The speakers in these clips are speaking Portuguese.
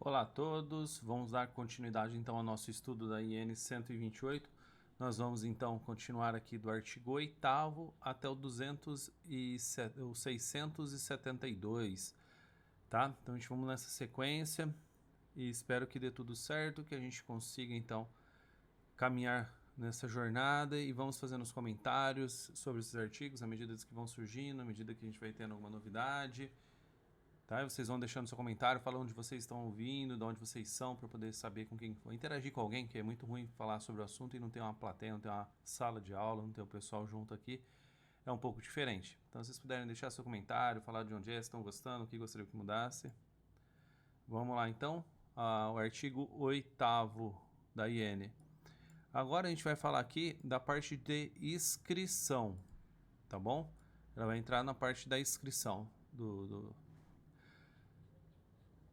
Olá a todos, vamos dar continuidade então ao nosso estudo da IN 128. Nós vamos então continuar aqui do artigo 8º até o 672, tá? Então a gente vamos nessa sequência e espero que dê tudo certo, que a gente consiga então caminhar nessa jornada e vamos fazendo os comentários sobre esses artigos à medida que vão surgindo, à medida que a gente vai tendo alguma novidade. Tá? E vocês vão deixando seu comentário, falando onde vocês estão ouvindo, de onde vocês são, para poder saber com quem for. Interagir com alguém, que é muito ruim falar sobre o assunto e não ter uma plateia, não ter uma sala de aula, não ter o pessoal junto aqui. É um pouco diferente. Então, se vocês puderem deixar seu comentário, falar de onde é, se estão gostando, o que gostariam que mudasse. Vamos lá, então, o artigo 8º da IN. Agora a gente vai falar aqui da parte de inscrição, tá bom? Ela vai entrar na parte da inscrição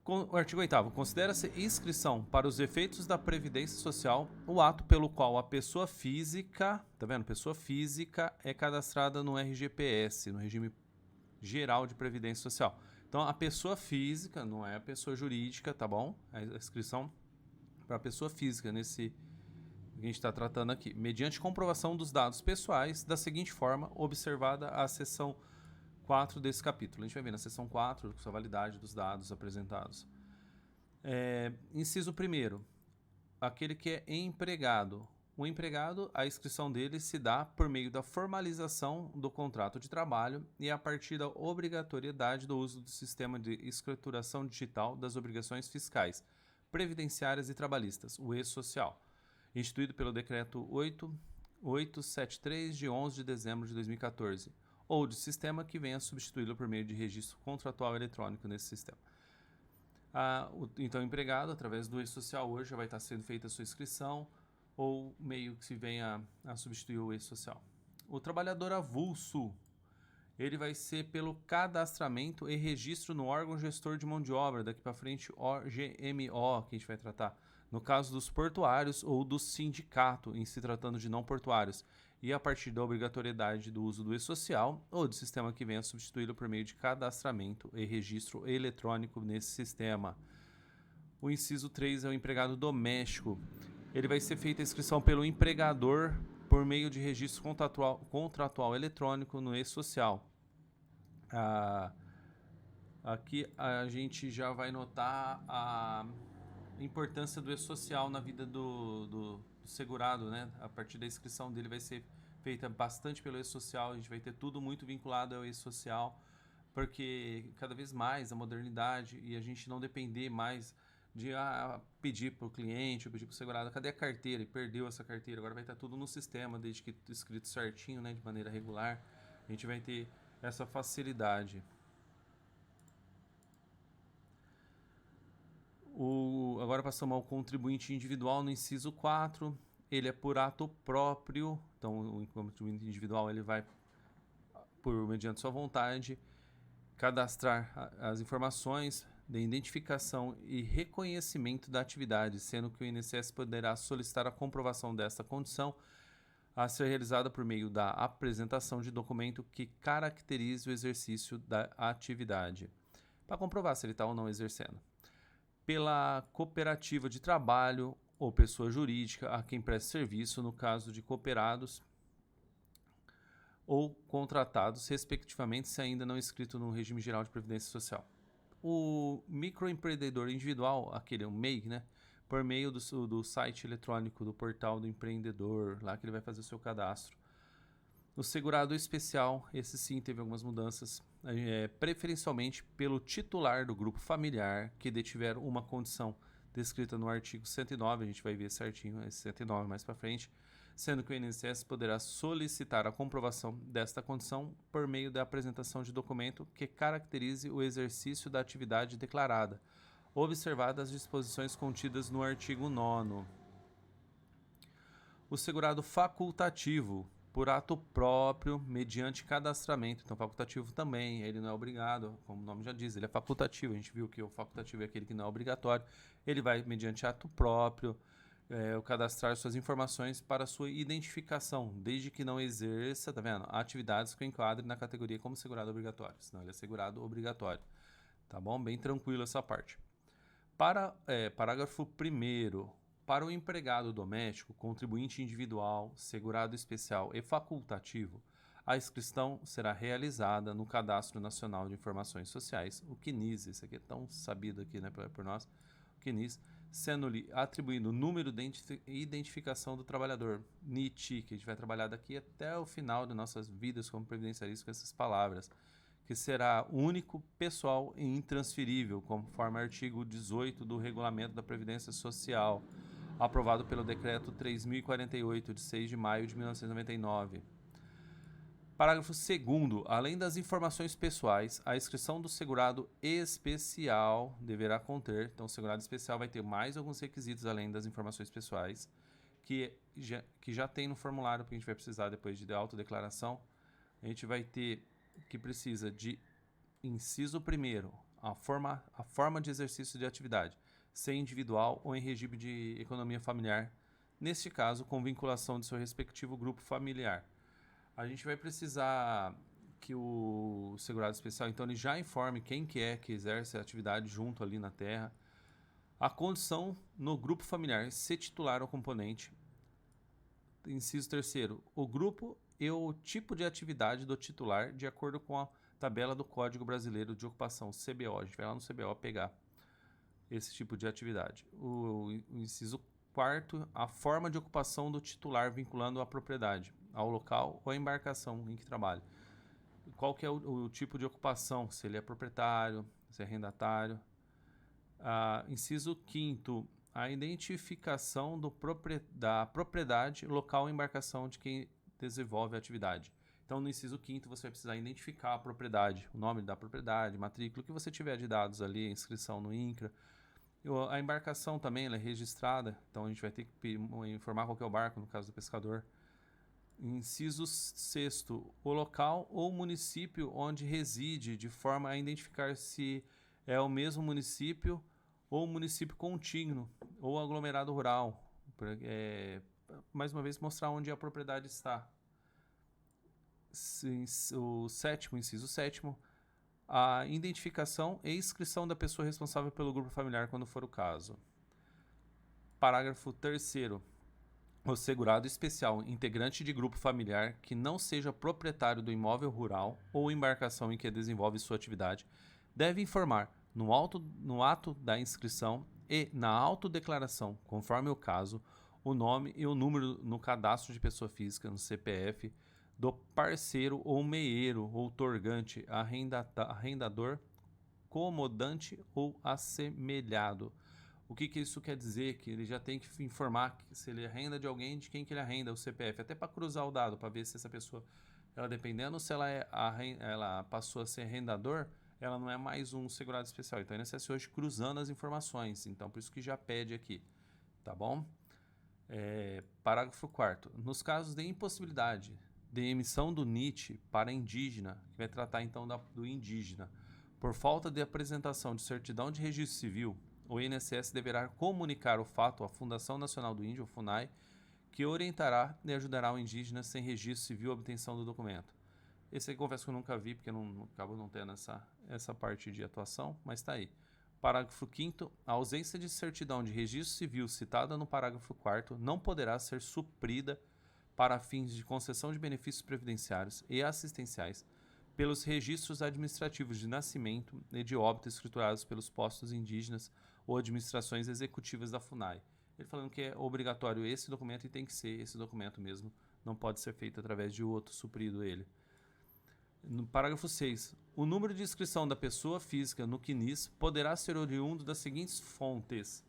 O artigo 8º. Considera-se inscrição para os efeitos da Previdência Social o ato pelo qual a pessoa física, tá vendo? Pessoa física é cadastrada no RGPS, no Regime Geral de Previdência Social. Então, a pessoa física, não é a pessoa jurídica, tá bom? A inscrição para a pessoa física nesse que a gente está tratando aqui, mediante comprovação dos dados pessoais, da seguinte forma, observada a seção 4 desse capítulo. A gente vai ver na seção 4 a validade dos dados apresentados. Inciso 1º, aquele que é empregado. O empregado, a inscrição dele se dá por meio da formalização do contrato de trabalho e a partir da obrigatoriedade do uso do sistema de escrituração digital das obrigações fiscais, previdenciárias e trabalhistas, o e-social, instituído pelo Decreto 873, de 11 de dezembro de 2014, ou de sistema que venha substituí-lo por meio de registro contratual eletrônico nesse sistema. Então, o empregado, através do e-social hoje, já vai estar sendo feita a sua inscrição, ou meio que se venha a substituir o e-social. O trabalhador avulso, ele vai ser pelo cadastramento e registro no órgão gestor de mão de obra, daqui para frente OGMO, que a gente vai tratar, no caso dos portuários ou do sindicato, em se tratando de não portuários, e a partir da obrigatoriedade do uso do e-social ou do sistema que venha substituí-lo por meio de cadastramento e registro eletrônico nesse sistema. O inciso 3 é o empregado doméstico. Ele vai ser feita a inscrição pelo empregador por meio de registro contratual eletrônico no e-social. Aqui a gente já vai notar a importância do e-social na vida do segurado, né? A partir da inscrição dele vai ser feita bastante pelo e-social, a gente vai ter tudo muito vinculado ao e-social, porque cada vez mais a modernidade e a gente não depender mais de pedir para o cliente, ou pedir para o segurado, cadê a carteira? E perdeu essa carteira, agora vai estar tudo no sistema, desde que escrito certinho, né, de maneira regular, a gente vai ter essa facilidade. Agora passamos ao contribuinte individual no inciso 4. Ele é por ato próprio, então o contribuinte individual ele vai, mediante sua vontade, cadastrar as informações de identificação e reconhecimento da atividade, sendo que o INSS poderá solicitar a comprovação desta condição a ser realizada por meio da apresentação de documento que caracterize o exercício da atividade, para comprovar se ele está ou não exercendo. Pela cooperativa de trabalho ou pessoa jurídica a quem presta serviço, no caso de cooperados ou contratados, respectivamente, se ainda não inscrito no Regime Geral de Previdência Social. O microempreendedor individual, aquele o MEI, né, por meio do site eletrônico do portal do empreendedor, lá que ele vai fazer o seu cadastro. O segurado especial, esse sim teve algumas mudanças, preferencialmente pelo titular do grupo familiar que detiver uma condição descrita no artigo 109, a gente vai ver certinho esse 109 mais para frente, sendo que o INSS poderá solicitar a comprovação desta condição por meio da apresentação de documento que caracterize o exercício da atividade declarada, observadas as disposições contidas no artigo 9º. O segurado facultativo, por ato próprio, mediante cadastramento. Então, facultativo também, ele não é obrigado, como o nome já diz, ele é facultativo. A gente viu que o facultativo é aquele que não é obrigatório. Ele vai, mediante ato próprio, cadastrar suas informações para sua identificação, desde que não exerça, tá vendo? Atividades que enquadrem na categoria como segurado obrigatório. Senão ele é segurado obrigatório. Tá bom? Bem tranquilo essa parte. Parágrafo 1º. Para o empregado doméstico, contribuinte individual, segurado especial e facultativo, a inscrição será realizada no Cadastro Nacional de Informações Sociais, o CNIS, esse aqui é tão sabido aqui, né, por nós, o CNIS, sendo-lhe atribuído o número de identificação do trabalhador, NIT, que a gente vai trabalhar daqui até o final de nossas vidas como previdenciaristas com essas palavras, que será único, pessoal e intransferível, conforme o artigo 18 do Regulamento da Previdência Social, aprovado pelo Decreto 3.048, de 6 de maio de 1999. Parágrafo 2º. Além das informações pessoais, a inscrição do segurado especial deverá conter, então o segurado especial vai ter mais alguns requisitos além das informações pessoais, que já tem no formulário, que a gente vai precisar depois de autodeclaração. A gente vai ter que precisa de inciso 1º, a forma de exercício de atividade, ser individual ou em regime de economia familiar, neste caso com vinculação de seu respectivo grupo familiar. A gente vai precisar que o segurado especial, então, ele já informe quem que é que exerce a atividade junto ali na terra, a condição no grupo familiar, se titular ou componente. Inciso 3º, o grupo e o tipo de atividade do titular, de acordo com a tabela do Código Brasileiro de Ocupação, CBO. A gente vai lá no CBO pegar esse tipo de atividade. O inciso 4º, a forma de ocupação do titular vinculando a propriedade, ao local ou à embarcação em que trabalha. Qual que é o tipo de ocupação, se ele é proprietário, se é arrendatário. Inciso 5º, a identificação da propriedade, local ou embarcação de quem desenvolve a atividade. Então, no inciso 5º, você vai precisar identificar a propriedade, o nome da propriedade, matrícula, o que você tiver de dados ali, inscrição no INCRA. A embarcação também ela é registrada, então a gente vai ter que informar qual que é o barco, no caso do pescador. Inciso 6º, o local ou município onde reside, de forma a identificar se é o mesmo município ou município contíguo ou aglomerado rural. Mais uma vez, mostrar onde a propriedade está. O inciso 7º, a identificação e inscrição da pessoa responsável pelo grupo familiar, quando for o caso. Parágrafo 3º. O segurado especial, integrante de grupo familiar que não seja proprietário do imóvel rural ou embarcação em que desenvolve sua atividade, deve informar no ato da inscrição e na autodeclaração, conforme o caso, o nome e o número no cadastro de pessoa física, no CPF, do parceiro ou meeiro, outorgante, arrendador, comodante ou assemelhado. O que isso quer dizer? Que ele já tem que informar se ele arrenda de alguém, de quem que ele arrenda, o CPF, até para cruzar o dado, para ver se essa pessoa, ela dependendo se ela passou a ser arrendador, ela não é mais um segurado especial. Então, o INSS hoje cruzando as informações, então por isso que já pede aqui, tá bom? Parágrafo 4º. Nos casos de impossibilidade de emissão do NIT para indígena, que vai tratar então do indígena, por falta de apresentação de certidão de registro civil, o INSS deverá comunicar o fato à Fundação Nacional do Índio, FUNAI, que orientará e ajudará o indígena sem registro civil à obtenção do documento. Esse aí confesso que eu nunca vi, porque acabo não tendo essa parte de atuação, mas está aí. Parágrafo 5º. A ausência de certidão de registro civil citada no parágrafo 4º não poderá ser suprida para fins de concessão de benefícios previdenciários e assistenciais pelos registros administrativos de nascimento e de óbito escriturados pelos postos indígenas ou administrações executivas da FUNAI. Ele falando que é obrigatório esse documento e tem que ser esse documento mesmo, não pode ser feito através de outro suprido ele. No parágrafo 6, o número de inscrição da pessoa física no CNIS poderá ser oriundo das seguintes fontes.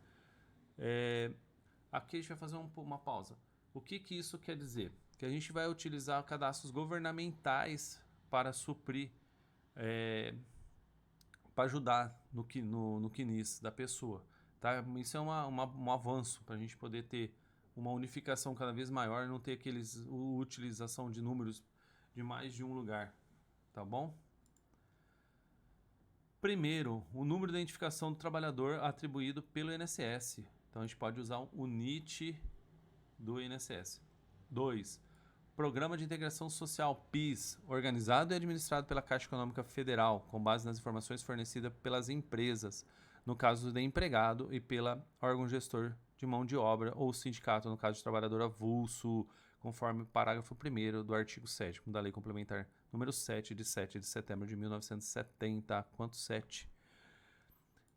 Aqui a gente vai fazer uma pausa. O que isso quer dizer? Que a gente vai utilizar cadastros governamentais para suprir, para ajudar no CNIS da pessoa. Tá? Isso é um avanço para a gente poder ter uma unificação cada vez maior e não ter utilização de números de mais de um lugar. Tá bom? Primeiro, o número de identificação do trabalhador atribuído pelo INSS. Então a gente pode usar o NIT do INSS. 2. Programa de Integração Social, PIS, organizado e administrado pela Caixa Econômica Federal, com base nas informações fornecidas pelas empresas no caso de empregado, e pela órgão gestor de mão de obra ou sindicato, no caso de trabalhador avulso, conforme o parágrafo 1º do artigo 7º da Lei Complementar número 7, de 7 de setembro de 1970, quanto 7.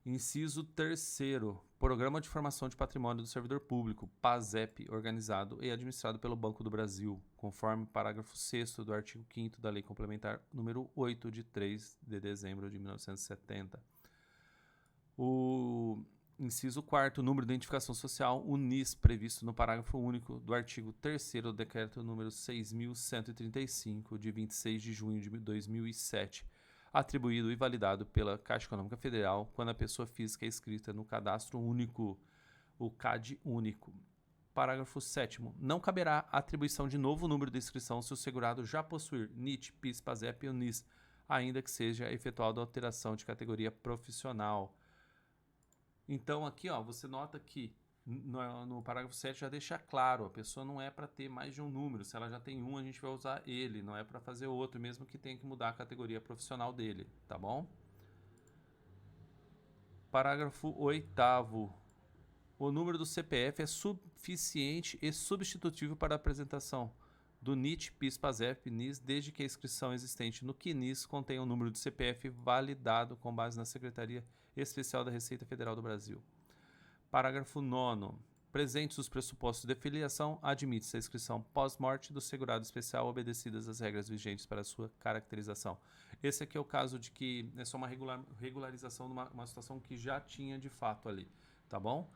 Inciso 3º, Programa de Formação de Patrimônio do Servidor Público, PASEP, organizado e administrado pelo Banco do Brasil, conforme parágrafo 6º do artigo 5º da Lei Complementar número 8, de 3 de dezembro de 1970. O inciso 4º, Número de Identificação Social, UNIS, previsto no parágrafo único do artigo 3º do Decreto número 6.135, de 26 de junho de 2007, atribuído e validado pela Caixa Econômica Federal quando a pessoa física é inscrita no Cadastro Único, o CAD único. Parágrafo 7º. Não caberá atribuição de novo número de inscrição se o segurado já possuir NIT, PIS, PASEP e UNIS, ainda que seja efetuada alteração de categoria profissional. Então aqui, ó, você nota que no parágrafo 7 já deixa claro, a pessoa não é para ter mais de um número. Se ela já tem um, a gente vai usar ele, não é para fazer outro, mesmo que tenha que mudar a categoria profissional dele, tá bom? Parágrafo 8º. O número do CPF é suficiente e substitutivo para a apresentação do NIT, PIS, PASEP, NIS, desde que a inscrição existente no QNIS contenha o número do CPF validado com base na Secretaria Especial da Receita Federal do Brasil. Parágrafo 9º. Presentes os pressupostos de filiação, admite-se a inscrição pós-morte do segurado especial, obedecidas as regras vigentes para sua caracterização. Esse aqui é o caso de que é só uma regularização de uma situação que já tinha de fato ali, tá bom?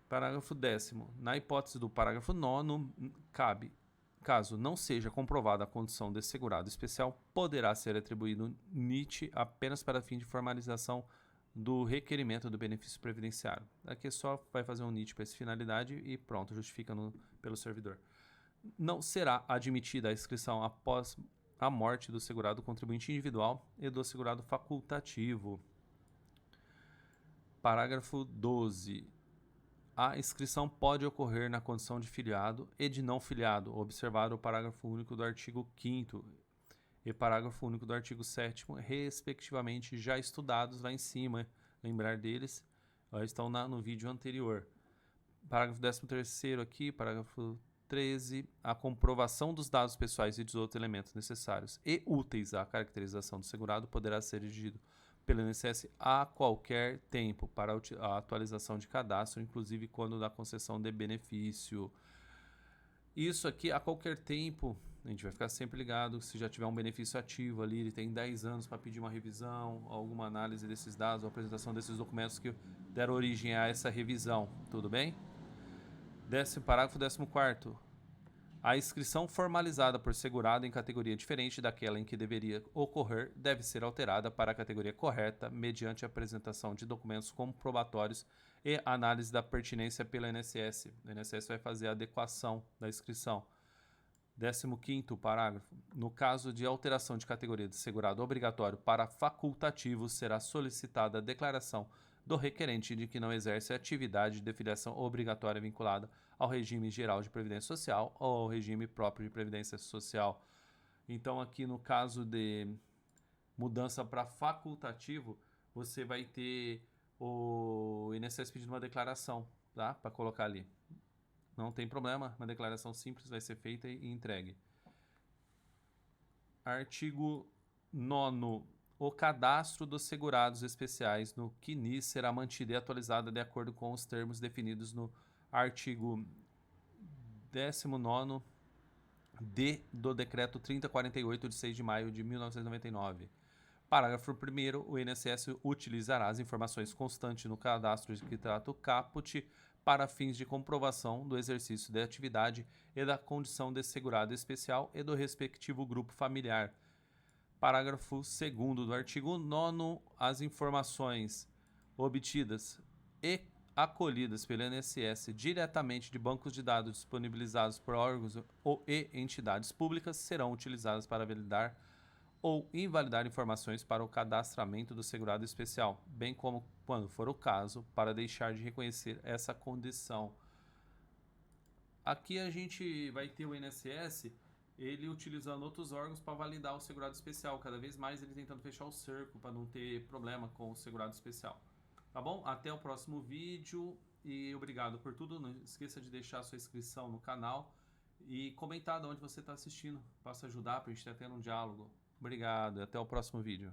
Parágrafo 10º. Na hipótese do parágrafo 9º, cabe, caso não seja comprovada a condição de segurado especial, poderá ser atribuído NIT apenas para fim de formalização do requerimento do benefício previdenciário. Aqui só vai fazer um NIT para essa finalidade e pronto, justifica pelo servidor. Não será admitida a inscrição após a morte do segurado contribuinte individual e do segurado facultativo. Parágrafo 12. A inscrição pode ocorrer na condição de filiado e de não filiado, observado o parágrafo único do artigo 5º e parágrafo único do artigo 7º, respectivamente, já estudados lá em cima. Lembrar deles, estão no vídeo anterior. Parágrafo 13º aqui, parágrafo 13. A comprovação dos dados pessoais e dos outros elementos necessários e úteis à caracterização do segurado poderá ser exigido pelo INSS a qualquer tempo para a atualização de cadastro, inclusive quando da concessão de benefício. Isso aqui, a qualquer tempo, a gente vai ficar sempre ligado. Se já tiver um benefício ativo ali, ele tem 10 anos para pedir uma revisão, alguma análise desses dados, ou apresentação desses documentos que deram origem a essa revisão, tudo bem? Parágrafo 14º. A inscrição formalizada por segurado em categoria diferente daquela em que deveria ocorrer deve ser alterada para a categoria correta mediante a apresentação de documentos comprobatórios e análise da pertinência pelo INSS. O INSS vai fazer a adequação da inscrição. 15º parágrafo. No caso de alteração de categoria de segurado obrigatório para facultativo, será solicitada a declaração do requerente de que não exerce atividade de filiação obrigatória vinculada ao regime geral de previdência social ou ao regime próprio de previdência social. Então, aqui no caso de mudança para facultativo, você vai ter o INSS pedindo uma declaração, tá? Para colocar ali. Não tem problema, uma declaração simples vai ser feita e entregue. Artigo 9º. O cadastro dos segurados especiais no QNIS será mantido e atualizado de acordo com os termos definidos no artigo 19º-D do Decreto 3048, de 6 de maio de 1999. Parágrafo 1º. O INSS utilizará as informações constantes no cadastro de que trata o caput para fins de comprovação do exercício de atividade e da condição de segurado especial e do respectivo grupo familiar. Parágrafo 2º do artigo 9º. As informações obtidas e acolhidas pelo INSS diretamente de bancos de dados disponibilizados por órgãos e entidades públicas serão utilizadas para validar ou invalidar informações para o cadastramento do segurado especial, bem como, quando for o caso, para deixar de reconhecer essa condição. Aqui a gente vai ter o INSS ele utilizando outros órgãos para validar o segurado especial. Cada vez mais ele tentando fechar o cerco para não ter problema com o segurado especial. Tá bom? Até o próximo vídeo e obrigado por tudo. Não esqueça de deixar sua inscrição no canal e comentar de onde você está assistindo. Possa ajudar para a gente estar tendo um diálogo. Obrigado e até o próximo vídeo.